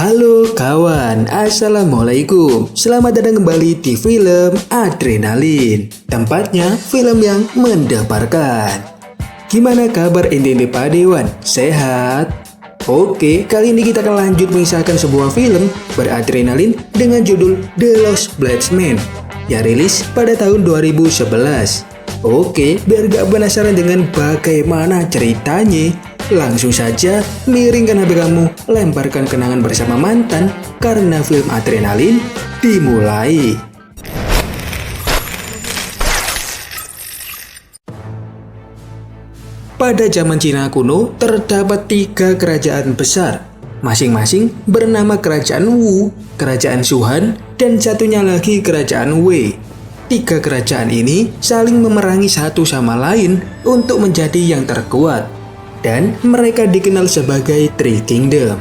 Halo kawan, Assalamualaikum. Selamat datang kembali di film Adrenalin. Tempatnya film yang mendebarkan. Gimana kabar inti-inti Padewan? Sehat? Oke, kali ini kita akan lanjut mengisahkan sebuah film beradrenalin dengan judul The Lost Bloodsman yang rilis pada tahun 2011. Oke, biar gak penasaran dengan bagaimana ceritanya, langsung saja miringkan HP kamu, lemparkan kenangan bersama mantan karena film Adrenalin dimulai. Pada zaman Cina kuno terdapat 3 kerajaan besar, masing-masing bernama Kerajaan Wu, Kerajaan Shuhan, dan satunya lagi Kerajaan Wei. 3 kerajaan ini saling memerangi satu sama lain untuk menjadi yang terkuat, dan mereka dikenal sebagai Three Kingdom.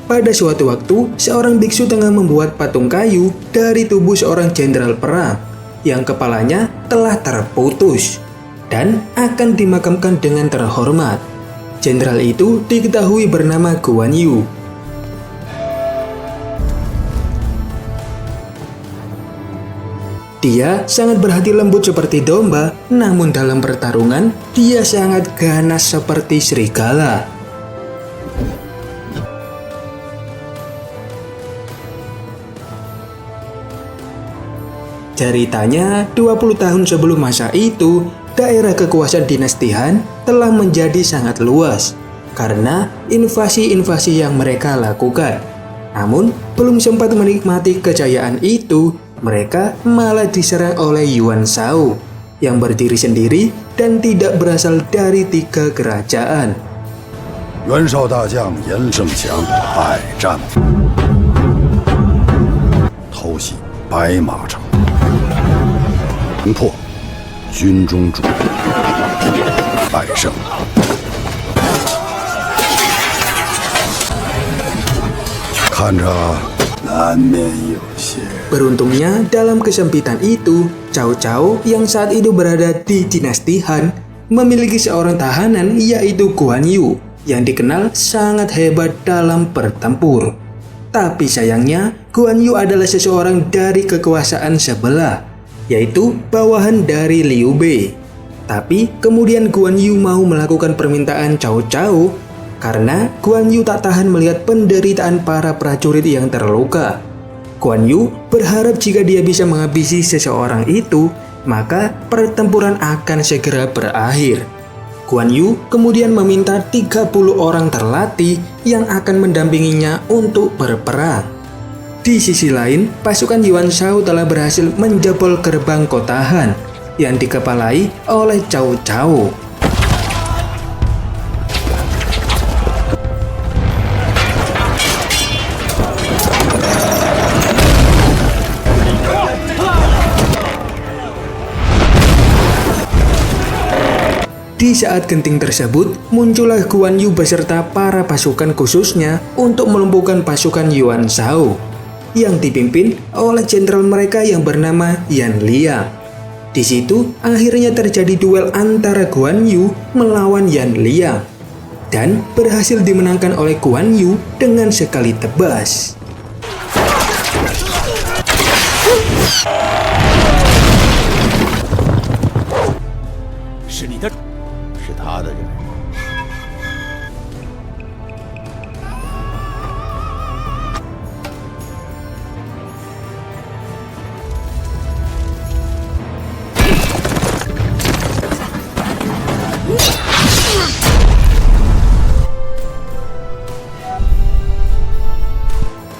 Pada suatu waktu, seorang biksu tengah membuat patung kayu dari tubuh seorang jenderal perang yang kepalanya telah terputus dan akan dimakamkan dengan terhormat. Jenderal itu diketahui bernama Guan Yu. Dia sangat berhati lembut seperti domba, namun dalam pertarungan, dia sangat ganas seperti serigala. Ceritanya, 20 tahun sebelum masa itu, daerah kekuasaan dinasti Han telah menjadi sangat luas karena invasi-invasi yang mereka lakukan. Namun, belum sempat menikmati kejayaan itu, mereka malah diserang oleh Yuan Shao yang berdiri sendiri dan tidak berasal dari 3 kerajaan. Yuan Shao 大将严胜强败战，偷袭白马城，攻破军中主，败胜。看着难免有些。Beruntungnya dalam kesempitan itu, Cao Cao yang saat itu berada di dinasti Han memiliki seorang tahanan yaitu Guan Yu yang dikenal sangat hebat dalam bertempur. Tapi sayangnya Guan Yu adalah seseorang dari kekuasaan sebelah, yaitu bawahan dari Liu Bei. Tapi kemudian Guan Yu mau melakukan permintaan Cao Cao karena Guan Yu tak tahan melihat penderitaan para prajurit yang terluka. Guan Yu berharap jika dia bisa menghabisi seseorang itu, maka pertempuran akan segera berakhir. Guan Yu kemudian meminta 30 orang terlatih yang akan mendampinginya untuk berperang. Di sisi lain, pasukan Yuan Shao telah berhasil menjebol gerbang kota Han yang dikepalai oleh Cao Cao. Di saat genting tersebut, muncullah Guan Yu beserta para pasukan khususnya untuk melumpuhkan pasukan Yuan Shao yang dipimpin oleh jenderal mereka yang bernama Yan Liang. Di situ akhirnya terjadi duel antara Guan Yu melawan Yan Liang dan berhasil dimenangkan oleh Guan Yu dengan sekali tebas.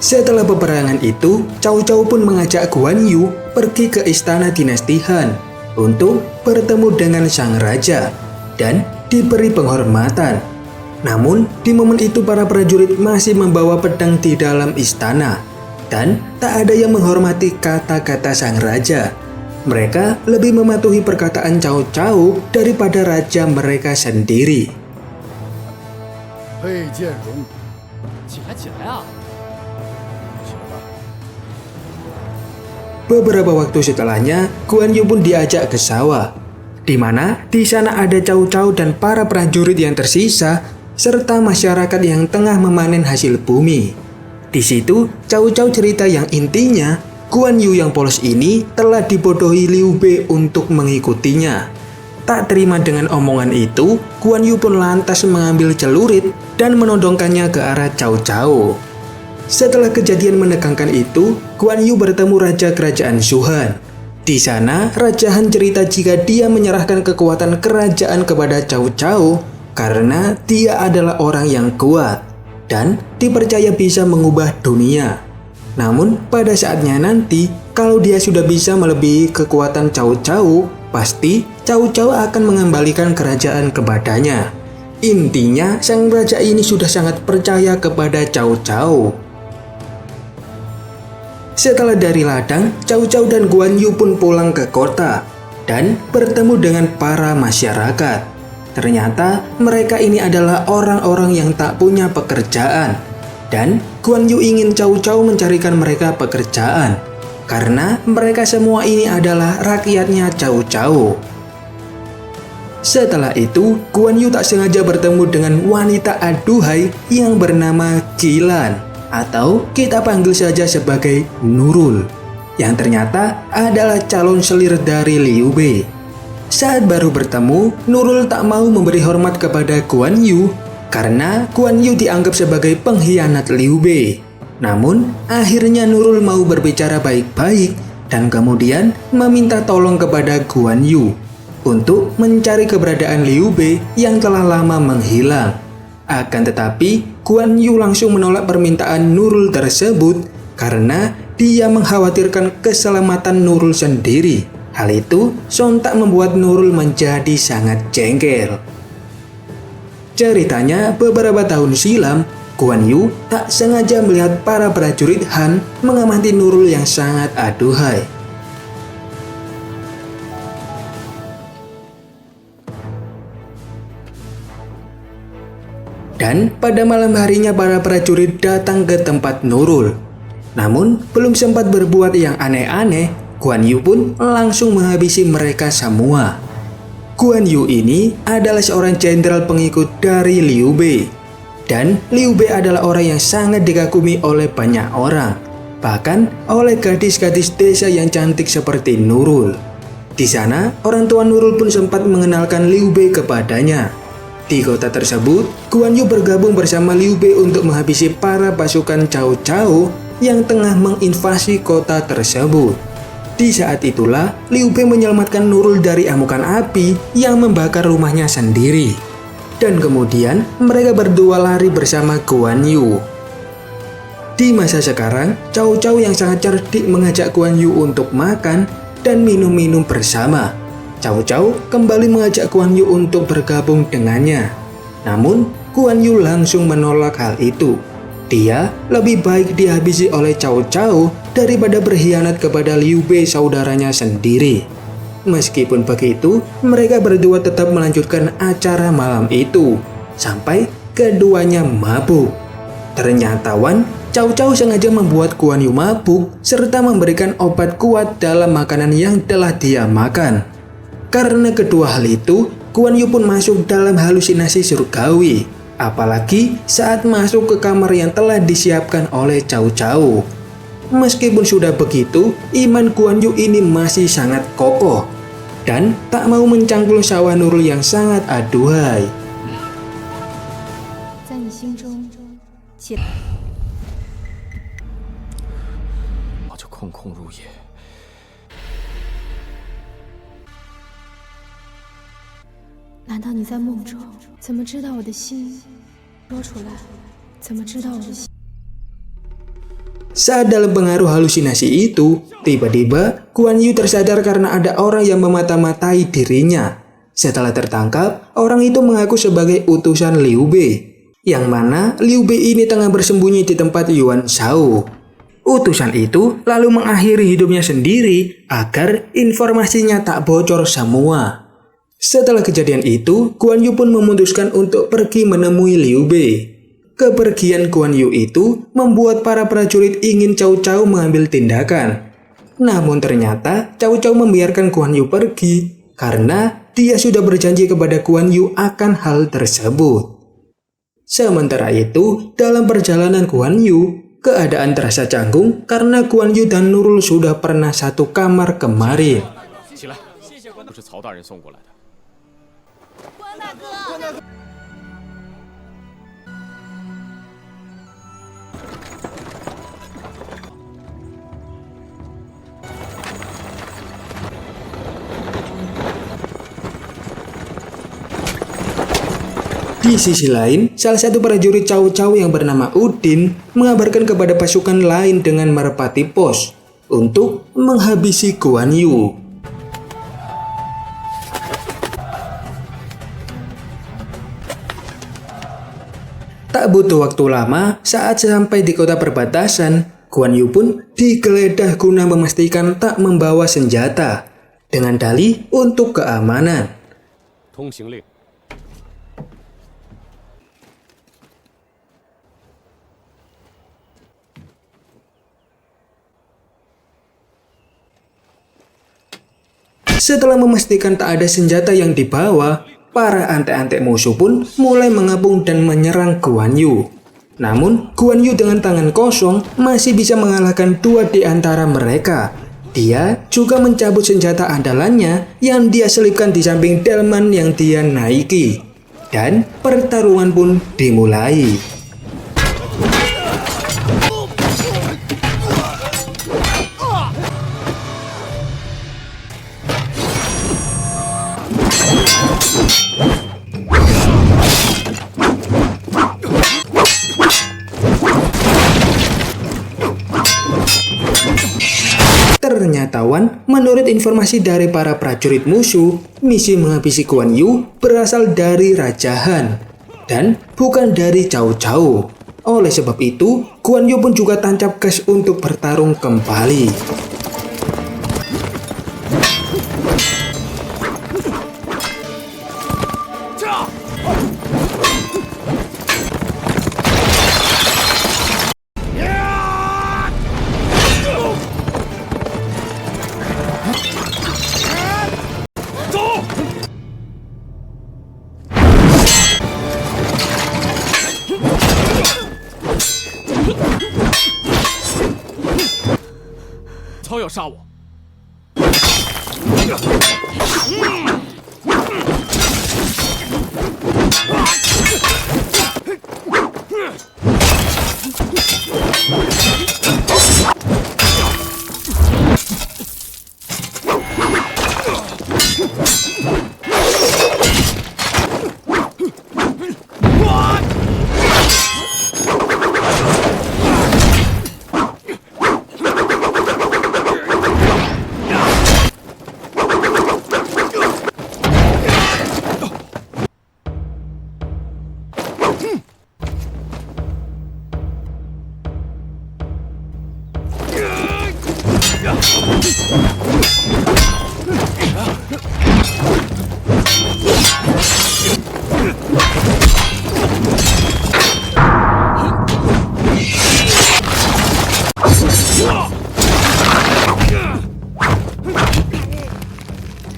Setelah peperangan itu, Cao Cao pun mengajak Guan Yu pergi ke istana dinasti Han untuk bertemu dengan sang raja dan diberi penghormatan. Namun, di momen itu para prajurit masih membawa pedang di dalam istana dan tak ada yang menghormati kata-kata sang raja. Mereka lebih mematuhi perkataan Cao Cao daripada raja mereka sendiri. Hei Jianrong, Beberapa waktu setelahnya, Guan Yu pun diajak ke sawah, di mana di sana ada Cao Cao dan para prajurit yang tersisa serta masyarakat yang tengah memanen hasil bumi. Di situ, Cao Cao cerita yang intinya, Guan Yu yang polos ini telah dibodohi Liu Bei untuk mengikutinya. Tak terima dengan omongan itu, Guan Yu pun lantas mengambil celurit dan menodongkannya ke arah Cao Cao. Setelah kejadian menegangkan itu, Guan Yu bertemu Raja Kerajaan Shuhan. Di sana, Raja Han cerita jika dia menyerahkan kekuatan kerajaan kepada Cao Cao karena dia adalah orang yang kuat dan dipercaya bisa mengubah dunia. Namun, pada saatnya nanti, kalau dia sudah bisa melebihi kekuatan Cao Cao, pasti Cao Cao akan mengembalikan kerajaan kepadanya. Intinya, sang raja ini sudah sangat percaya kepada Cao Cao. Setelah dari ladang, Cao Cao dan Guan Yu pun pulang ke kota dan bertemu dengan para masyarakat. Ternyata mereka ini adalah orang-orang yang tak punya pekerjaan. Dan Guan Yu ingin Cao Cao mencarikan mereka pekerjaan karena mereka semua ini adalah rakyatnya Cao Cao. Setelah itu, Guan Yu tak sengaja bertemu dengan wanita aduhai yang bernama Qilan, atau kita panggil saja sebagai Nurul, yang ternyata adalah calon selir dari Liu Bei. Saat baru bertemu, Nurul tak mau memberi hormat kepada Guan Yu karena Guan Yu dianggap sebagai pengkhianat Liu Bei. Namun, akhirnya Nurul mau berbicara baik-baik dan kemudian meminta tolong kepada Guan Yu untuk mencari keberadaan Liu Bei yang telah lama menghilang. Akan tetapi, Guan Yu langsung menolak permintaan Nurul tersebut karena dia mengkhawatirkan keselamatan Nurul sendiri. Hal itu sontak membuat Nurul menjadi sangat jengkel. Ceritanya, beberapa tahun silam, Guan Yu tak sengaja melihat para prajurit Han mengamati Nurul yang sangat aduhai. Dan pada malam harinya para prajurit datang ke tempat Nurul. Namun, belum sempat berbuat yang aneh-aneh, Guan Yu pun langsung menghabisi mereka semua. Guan Yu ini adalah seorang jenderal pengikut dari Liu Bei. Dan Liu Bei adalah orang yang sangat dikagumi oleh banyak orang, bahkan oleh gadis-gadis desa yang cantik seperti Nurul. Di sana, orang tua Nurul pun sempat mengenalkan Liu Bei kepadanya. Di kota tersebut, Guan Yu bergabung bersama Liu Bei untuk menghabisi para pasukan Cao Cao yang tengah menginvasi kota tersebut. Di saat itulah, Liu Bei menyelamatkan Nurul dari amukan api yang membakar rumahnya sendiri. Dan kemudian, mereka berdua lari bersama Guan Yu. Di masa sekarang, Cao Cao yang sangat cerdik mengajak Guan Yu untuk makan dan minum-minum bersama. Cao Cao kembali mengajak Guan Yu untuk bergabung dengannya. Namun, Guan Yu langsung menolak hal itu. Dia lebih baik dihabisi oleh Cao Cao daripada berkhianat kepada Liu Bei saudaranya sendiri. Meskipun begitu, mereka berdua tetap melanjutkan acara malam itu sampai keduanya mabuk. Ternyata Cao Cao sengaja membuat Guan Yu mabuk serta memberikan obat kuat dalam makanan yang telah dia makan. Karena kedua hal itu, Guan Yu pun masuk dalam halusinasi surgawi. Apalagi saat masuk ke kamar yang telah disiapkan oleh Cao Cao. Meskipun sudah begitu, iman Guan Yu ini masih sangat kokoh dan tak mau mencangkul sawah Nurul yang sangat aduhai. Saat dalam pengaruh halusinasi itu, tiba-tiba Guan Yu tersadar karena ada orang yang memata-matai dirinya. Setelah tertangkap, orang itu mengaku sebagai utusan Liu Bei, yang mana Liu Bei ini tengah bersembunyi di tempat Yuan Shao. Utusan itu lalu mengakhiri hidupnya sendiri agar informasinya tak bocor semua. Setelah kejadian itu, Guan Yu pun memutuskan untuk pergi menemui Liu Bei. Kepergian Guan Yu itu membuat para prajurit ingin Cao Cao mengambil tindakan. Namun ternyata Cao Cao membiarkan Guan Yu pergi karena dia sudah berjanji kepada Guan Yu akan hal tersebut. Sementara itu, dalam perjalanan Guan Yu, keadaan terasa canggung karena Guan Yu dan Nurul sudah pernah satu kamar kemarin. 起来，不是曹大人送过来的。 Di sisi lain, salah satu prajurit Cao Cao yang bernama Udin mengabarkan kepada pasukan lain dengan merepati pos untuk menghabisi Guan Yu. Tak butuh waktu lama, saat sampai di kota perbatasan, Guan Yu pun digeledah guna memastikan tak membawa senjata, dengan dalih untuk keamanan. 通行令。 Setelah memastikan tak ada senjata yang dibawa, para antek-antek musuh pun mulai mengepung dan menyerang Guan Yu. Namun, Guan Yu dengan tangan kosong masih bisa mengalahkan dua di antara mereka. Dia juga mencabut senjata andalannya yang dia selipkan di samping delman yang dia naiki. Dan pertarungan pun dimulai. Ternyata menurut informasi dari para prajurit musuh, misi menghabisi Guan Yu berasal dari Raja Han dan bukan dari Cao Cao. Oleh sebab itu, Guan Yu pun juga tancap gas untuk bertarung kembali.曹要杀我，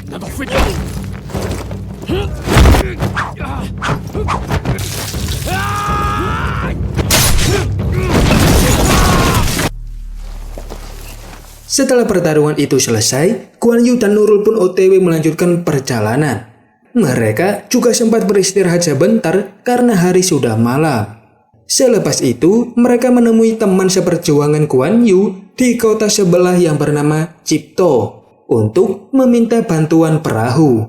难道废掉？ Setelah pertarungan itu selesai, Guan Yu dan Nurul pun OTW melanjutkan perjalanan. Mereka juga sempat beristirahat sebentar karena hari sudah malam. Selepas itu, mereka menemui teman seperjuangan Guan Yu di kota sebelah yang bernama Cipto untuk meminta bantuan perahu.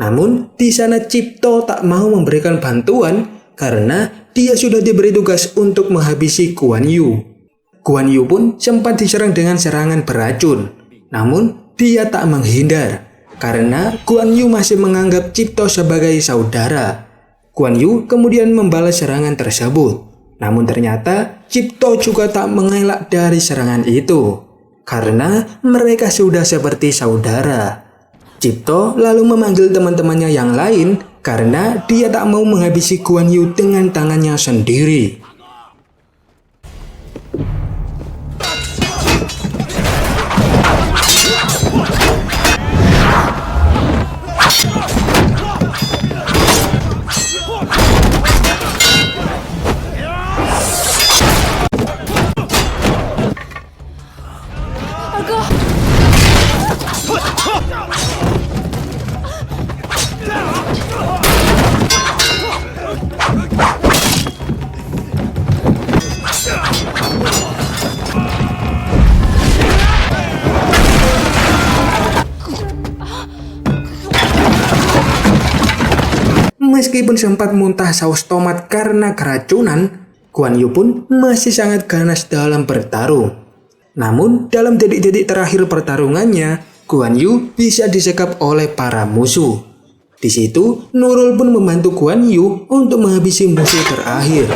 Namun, di sana Cipto tak mau memberikan bantuan karena dia sudah diberi tugas untuk menghabisi Guan Yu. Guan Yu pun sempat diserang dengan serangan beracun. Namun, dia tak menghindar karena Guan Yu masih menganggap Cipto sebagai saudara. Guan Yu kemudian membalas serangan tersebut. Namun ternyata Cipto juga tak mengelak dari serangan itu karena mereka sudah seperti saudara. Cipto lalu memanggil teman-temannya yang lain karena dia tak mau menghabisi Guan Yu dengan tangannya sendiri. Meskipun sempat muntah saus tomat karena keracunan, Guan Yu pun masih sangat ganas dalam bertarung. Namun, dalam detik-detik terakhir pertarungannya, Guan Yu bisa disekap oleh para musuh. Di situ, Nurul pun membantu Guan Yu untuk menghabisi musuh terakhir.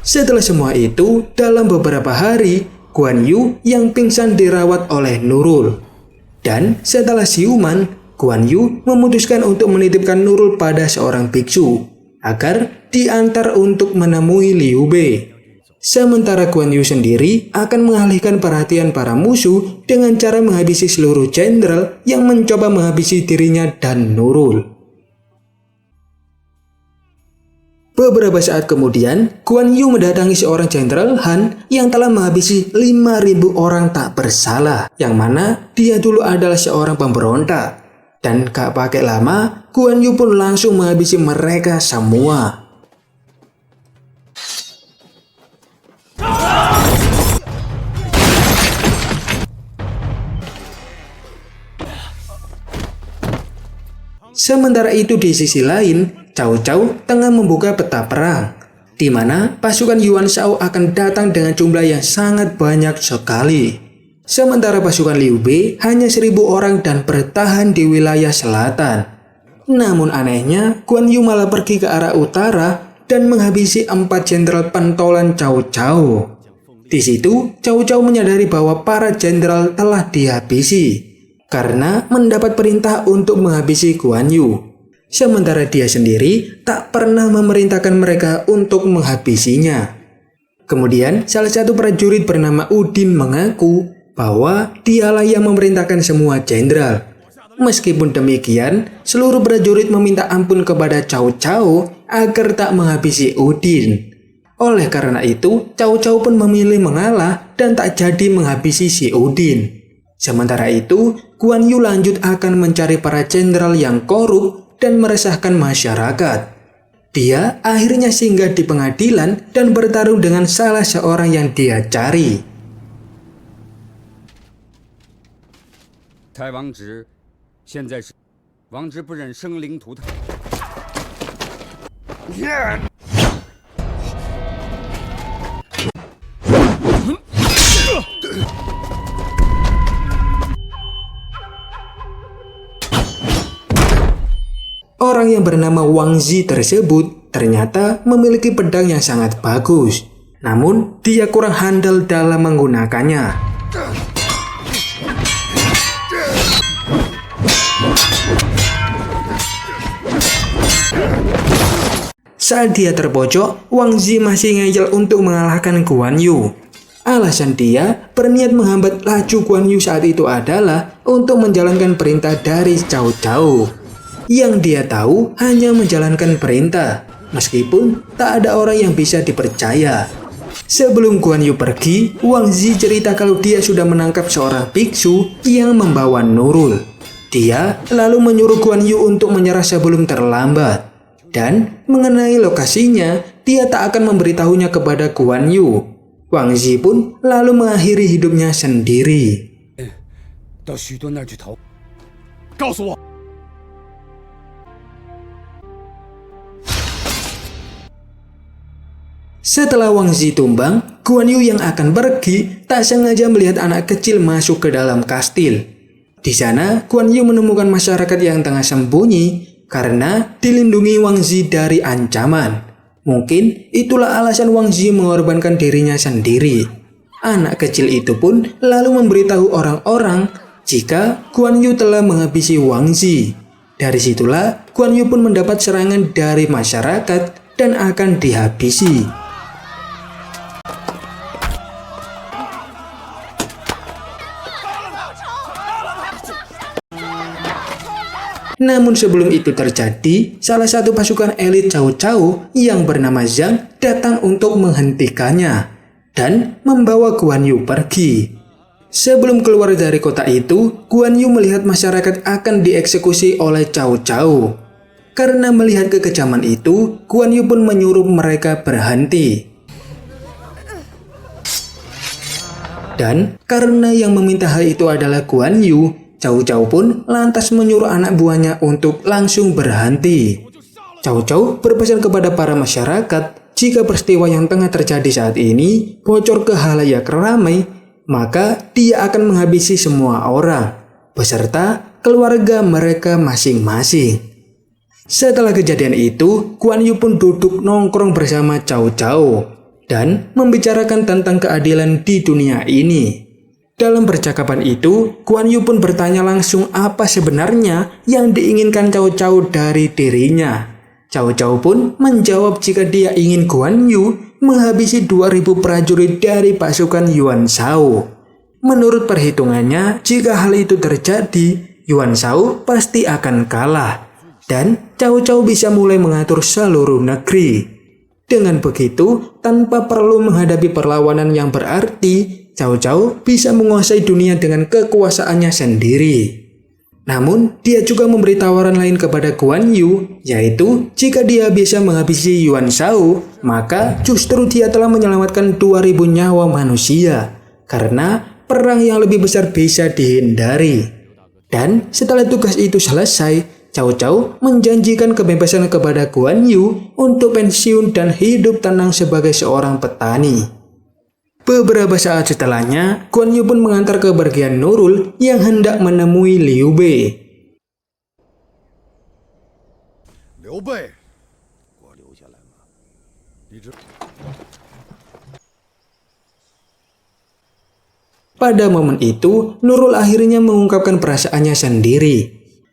Setelah semua itu, dalam beberapa hari, Guan Yu yang pingsan dirawat oleh Nurul. Dan setelah siuman, Guan Yu memutuskan untuk menitipkan Nurul pada seorang biksu agar diantar untuk menemui Liu Bei. Sementara Guan Yu sendiri akan mengalihkan perhatian para musuh dengan cara menghabisi seluruh jenderal yang mencoba menghabisi dirinya dan Nurul. Beberapa saat kemudian, Guan Yu mendatangi seorang jenderal Han yang telah menghabisi 5.000 orang tak bersalah, yang mana dia dulu adalah seorang pemberontak. Dan gak pakai lama, Guan Yu pun langsung menghabisi mereka semua. Sementara itu di sisi lain, Cao Cao tengah membuka peta perang, di mana pasukan Yuan Shao akan datang dengan jumlah yang sangat banyak sekali. Sementara pasukan Liu Bei hanya 1.000 orang dan bertahan di wilayah selatan. Namun anehnya, Guan Yu malah pergi ke arah utara dan menghabisi 4 jenderal pentolan Cao Cao. Di situ, Cao Cao menyadari bahwa para jenderal telah dihabisi karena mendapat perintah untuk menghabisi Guan Yu. Sementara dia sendiri tak pernah memerintahkan mereka untuk menghabisinya. Kemudian salah satu prajurit bernama Udin mengaku bahwa dialah yang memerintahkan semua jenderal. Meskipun demikian, seluruh prajurit meminta ampun kepada Cao Cao agar tak menghabisi Udin. Oleh karena itu, Cao Cao pun memilih mengalah dan tak jadi menghabisi si Udin. Sementara itu, Guan Yu lanjut akan mencari para jenderal yang korup dan meresahkan masyarakat. Dia akhirnya singgah di pengadilan dan bertarung dengan salah seorang yang dia cari. 太王旨，现在是王直不忍生灵涂炭。 Orang yang bernama Wang Zi tersebut ternyata memiliki pedang yang sangat bagus. Namun, dia kurang handal dalam menggunakannya. Saat dia terpojok, Wang Zi masih ngeyel untuk mengalahkan Guan Yu. Alasan dia berniat menghambat laju Guan Yu saat itu adalah untuk menjalankan perintah dari Cao Cao. Yang dia tahu hanya menjalankan perintah, meskipun tak ada orang yang bisa dipercaya. Sebelum Guan Yu pergi, Wang Zi cerita kalau dia sudah menangkap seorang biksu yang membawa Nurul. Dia lalu menyuruh Guan Yu untuk menyerah sebelum terlambat. Dan mengenai lokasinya, dia tak akan memberitahunya kepada Guan Yu. Wang Zi pun lalu mengakhiri hidupnya sendiri. 到许多那儿去逃。告诉我， Setelah Wang Zi tumbang, Guan Yu yang akan pergi tak sengaja melihat anak kecil masuk ke dalam kastil. Di sana, Guan Yu menemukan masyarakat yang tengah sembunyi karena dilindungi Wang Zi dari ancaman. Mungkin itulah alasan Wang Zi mengorbankan dirinya sendiri. Anak kecil itu pun lalu memberitahu orang-orang jika Guan Yu telah menghabisi Wang Zi. Dari situlah Guan Yu pun mendapat serangan dari masyarakat dan akan dihabisi. Namun sebelum itu terjadi, salah satu pasukan elit Cao Cao yang bernama Zhang datang untuk menghentikannya dan membawa Guan Yu pergi. Sebelum keluar dari kota itu, Guan Yu melihat masyarakat akan dieksekusi oleh Cao Cao. Karena melihat kekejaman itu, Guan Yu pun menyuruh mereka berhenti. Dan karena yang meminta hal itu adalah Guan Yu, Cao Cao pun lantas menyuruh anak buahnya untuk langsung berhenti. Cao Cao berpesan kepada para masyarakat, jika peristiwa yang tengah terjadi saat ini bocor ke halayak ramai, maka dia akan menghabisi semua orang, beserta keluarga mereka masing-masing. Setelah kejadian itu, Guan Yu pun duduk nongkrong bersama Cao Cao dan membicarakan tentang keadilan di dunia ini. Dalam percakapan itu, Guan Yu pun bertanya langsung apa sebenarnya yang diinginkan Cao Cao dari dirinya. Cao Cao pun menjawab jika dia ingin Guan Yu menghabisi 2000 prajurit dari pasukan Yuan Shao. Menurut perhitungannya, jika hal itu terjadi, Yuan Shao pasti akan kalah. Dan Cao Cao bisa mulai mengatur seluruh negeri. Dengan begitu, tanpa perlu menghadapi perlawanan yang berarti, Cao Cao bisa menguasai dunia dengan kekuasaannya sendiri. Namun, dia juga memberi tawaran lain kepada Guan Yu, yaitu jika dia bisa menghabisi Yuan Shao, maka justru dia telah menyelamatkan 2000 nyawa manusia, karena perang yang lebih besar bisa dihindari. Dan setelah tugas itu selesai, Cao Cao menjanjikan kebebasan kepada Guan Yu untuk pensiun dan hidup tenang sebagai seorang petani. Beberapa saat setelahnya, Guan Yu pun mengantar kepergian Nurul yang hendak menemui Liu Bei. Liu Bei, gua留下来了。你知。 Pada momen itu, Nurul akhirnya mengungkapkan perasaannya sendiri.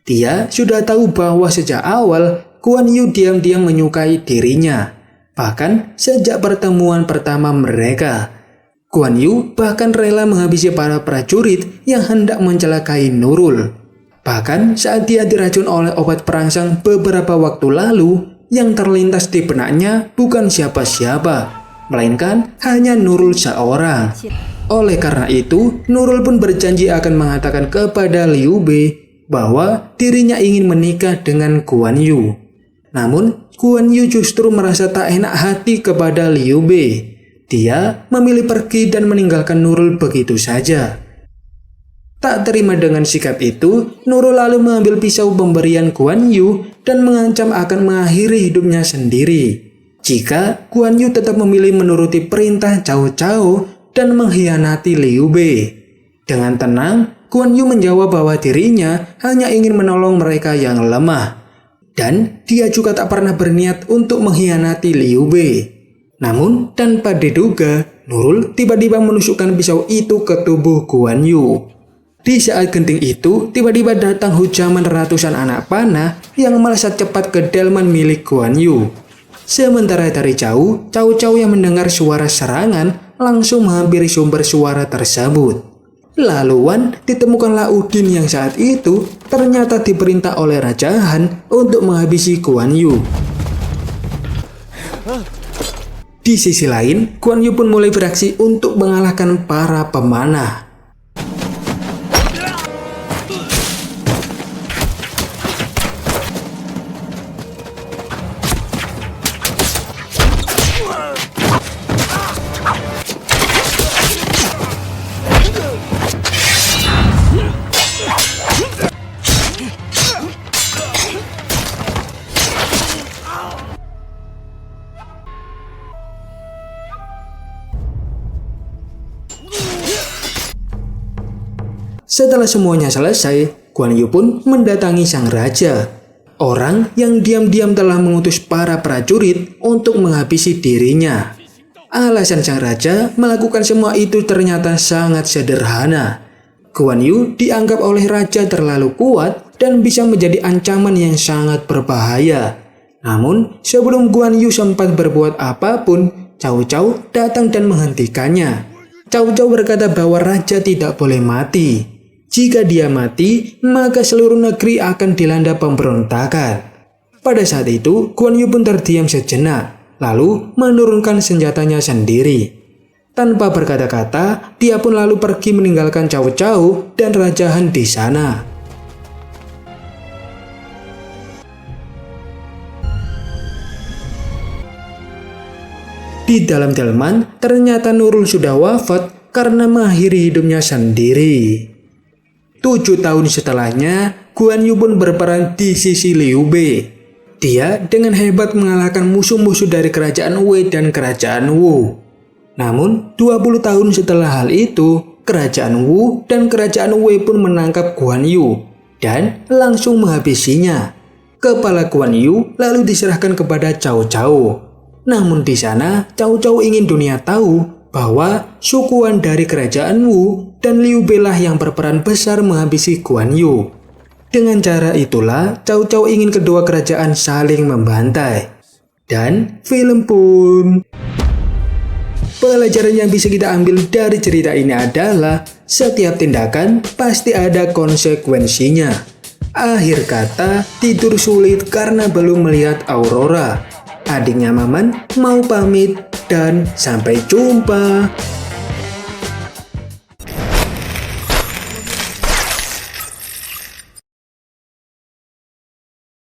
Dia sudah tahu bahwa sejak awal Guan Yu diam-diam menyukai dirinya, bahkan sejak pertemuan pertama mereka. Guan Yu bahkan rela menghabisi para prajurit yang hendak mencelakai Nurul. Bahkan saat dia diracun oleh obat perangsang beberapa waktu lalu, yang terlintas di benaknya bukan siapa-siapa, melainkan hanya Nurul seorang. Oleh karena itu, Nurul pun berjanji akan mengatakan kepada Liu Bei bahwa dirinya ingin menikah dengan Guan Yu. Namun, Guan Yu justru merasa tak enak hati kepada Liu Bei. Dia memilih pergi dan meninggalkan Nurul begitu saja. Tak terima dengan sikap itu, Nurul lalu mengambil pisau pemberian Guan Yu dan mengancam akan mengakhiri hidupnya sendiri jika Guan Yu tetap memilih menuruti perintah Cao Cao dan mengkhianati Liu Bei. Dengan tenang, Guan Yu menjawab bahwa dirinya hanya ingin menolong mereka yang lemah. Dan dia juga tak pernah berniat untuk mengkhianati Liu Bei. Namun, tanpa diduga, Nurul tiba-tiba menusukkan pisau itu ke tubuh Guan Yu. Di saat genting itu, tiba-tiba datang hujaman ratusan anak panah yang melesat cepat ke delman milik Guan Yu. Sementara dari jauh, Cao Cao yang mendengar suara serangan langsung menghampiri sumber suara tersebut. Laluan ditemukanlah Udin yang saat itu ternyata diperintah oleh Raja Han untuk menghabisi Guan Yu. Di sisi lain, Guan Yu pun mulai beraksi untuk mengalahkan para pemanah. Setelah semuanya selesai, Guan Yu pun mendatangi sang raja. Orang yang diam-diam telah mengutus para prajurit untuk menghabisi dirinya. Alasan sang raja melakukan semua itu ternyata sangat sederhana. Guan Yu dianggap oleh raja terlalu kuat dan bisa menjadi ancaman yang sangat berbahaya. Namun, sebelum Guan Yu sempat berbuat apapun, Cao Cao datang dan menghentikannya. Cao Cao berkata bahwa raja tidak boleh mati. Jika dia mati, maka seluruh negeri akan dilanda pemberontakan. Pada saat itu, Guan Yu pun terdiam sejenak, lalu menurunkan senjatanya sendiri. Tanpa berkata-kata, dia pun lalu pergi meninggalkan Cao Cao dan Raja Han di sana. Di dalam delman, ternyata Nurul sudah wafat karena mengakhiri hidupnya sendiri. 7 tahun setelahnya, Guan Yu pun berperan di sisi Liu Bei. Dia dengan hebat mengalahkan musuh-musuh dari kerajaan Wei dan kerajaan Wu. Namun, 20 tahun setelah hal itu, kerajaan Wu dan kerajaan Wei pun menangkap Guan Yu dan langsung menghabisinya. Kepala Guan Yu lalu diserahkan kepada Cao Cao. Namun di sana, Cao Cao ingin dunia tahu bahwa sukuan dari kerajaan Wu dan Liu Bei lah yang berperan besar menghabisi Guan Yu. Dengan cara itulah, Cao Cao ingin kedua kerajaan saling membantai. Dan film pun. Pelajaran yang bisa kita ambil dari cerita ini adalah setiap tindakan pasti ada konsekuensinya. Akhir kata, tidur sulit karena belum melihat aurora. Adiknya Maman mau pamit dan sampai jumpa.